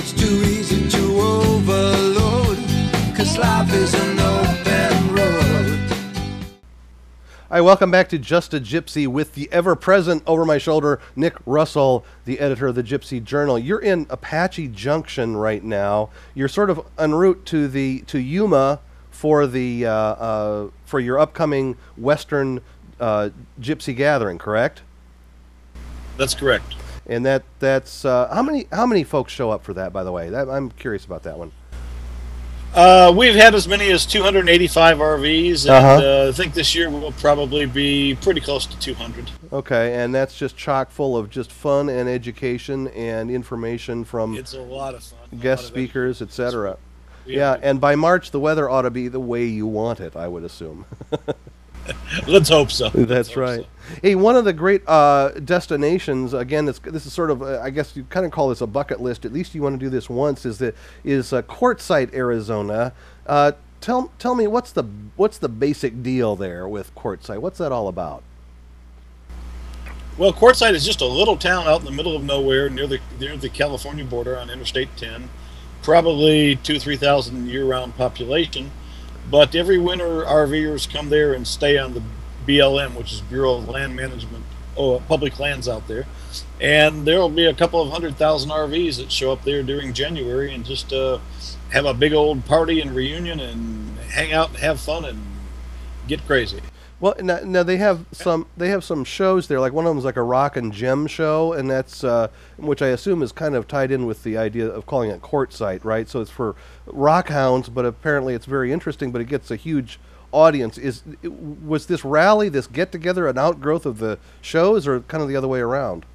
it's too easy to overload, 'cause life is an open road. Hi, welcome back to Just a Gypsy with the ever-present, over my shoulder, Nick Russell, the editor of the Gypsy Journal. You're in Apache Junction right now. You're sort of en route to Yuma for for your upcoming Western Gypsy gathering, correct? That's correct. And that's how many folks show up for that, by the way? I'm curious about that one. We've had as many as 285 RVs, and I think this year we'll probably be pretty close to 200. Okay, and that's just chock full of just fun and education and information from it's a lot of fun, guest speakers, etc. Yeah, and by March the weather ought to be the way you want it, I would assume. Let's hope so. That's right. Hey, one of the great destinations, again, this is sort of, I guess you kind of call this a bucket list, at least you want to do this once, is Quartzsite, Arizona. Tell me, what's the basic deal there with Quartzsite? What's that all about? Well, Quartzsite is just a little town out in the middle of nowhere near the California border on Interstate 10. Probably 2,000-3,000 year-round population. But every winter, RVers come there and stay on the BLM, which is Bureau of Land Management, public lands out there. And there will be a couple of 100,000 RVs that show up there during January and just have a big old party and reunion and hang out and have fun and get crazy. Well, now they have some shows there. Like one of them is like a rock and gem show, and that's which I assume is kind of tied in with the idea of calling it Quartzsite, right? So it's for rock hounds, but apparently it's very interesting. But it gets a huge audience. Was this rally, this get together, an outgrowth of the shows, or kind of the other way around?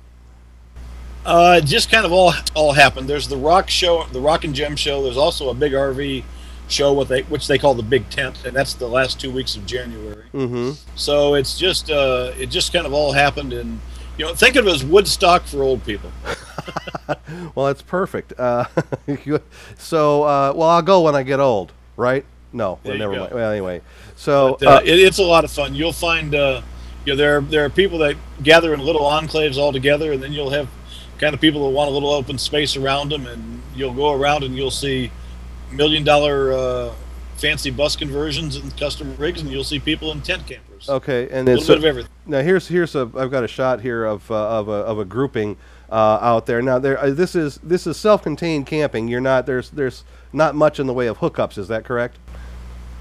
Just kind of all happened. There's the rock show, the rock and gem show. There's also a big RV show which they call the Big Tent, and that's the last 2 weeks of January. Mm-hmm. So it's just it just kind of all happened, and think of it as Woodstock for old people. Well, that's perfect. So well, I'll go when I get old, right? No, well, never mind. Well, anyway, so it's a lot of fun. You'll find there are people that gather in little enclaves all together, and then you'll have kind of people that want a little open space around them, and you'll go around and you'll see $1 million fancy bus conversions and custom rigs, and you'll see people in tent campers. Okay, and a little bit of everything. Now I've got a shot here of a grouping out there. Now this is self-contained camping. There's not much in the way of hookups. Is that correct?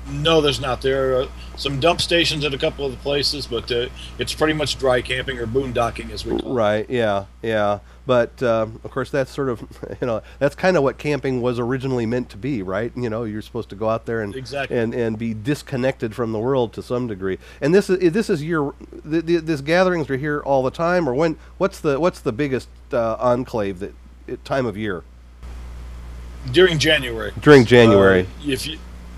No, there's not. There are some dump stations at a couple of the places, but it's pretty much dry camping or boondocking, as we call it. Right. Yeah. But of course, that's sort of that's kind of what camping was originally meant to be, right? You're supposed to go out there and exactly. and be disconnected from the world to some degree. And this gatherings are here all the time, or when? What's the biggest enclave time of year? During January. During January.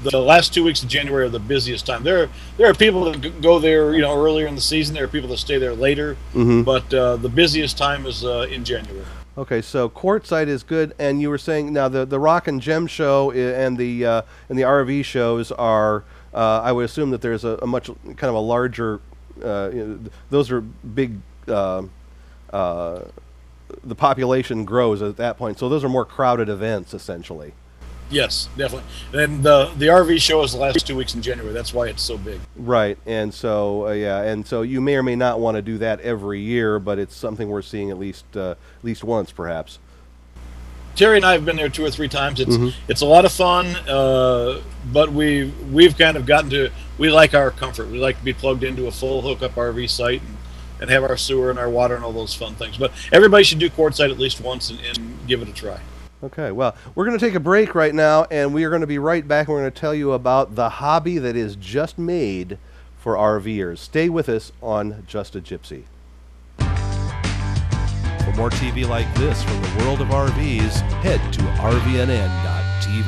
The last 2 weeks of January are the busiest time. There are people that go there, earlier in the season. There are people that stay there later. Mm-hmm. But the busiest time is in January. Okay, so Quartzsite is good, and you were saying now the rock and gem show and the RV shows are. I would assume that there's a much kind of a larger. Those are big. The population grows at that point, so those are more crowded events, essentially. Yes, definitely. And the RV show is the last 2 weeks in January. That's why it's so big. Right, and so and so you may or may not want to do that every year, but it's something we're seeing at least once, perhaps. Terry and I have been there 2 or 3 times. It's a lot of fun, but we've kind of gotten to we like our comfort. We like to be plugged into a full hookup RV site and have our sewer and our water and all those fun things. But everybody should do Quartzsite at least once and give it a try. Okay, well, we're going to take a break right now, and we are going to be right back. We're going to tell you about the hobby that is just made for RVers. Stay with us on Just a Gypsy. For more TV like this from the world of RVs, head to RVNN.TV.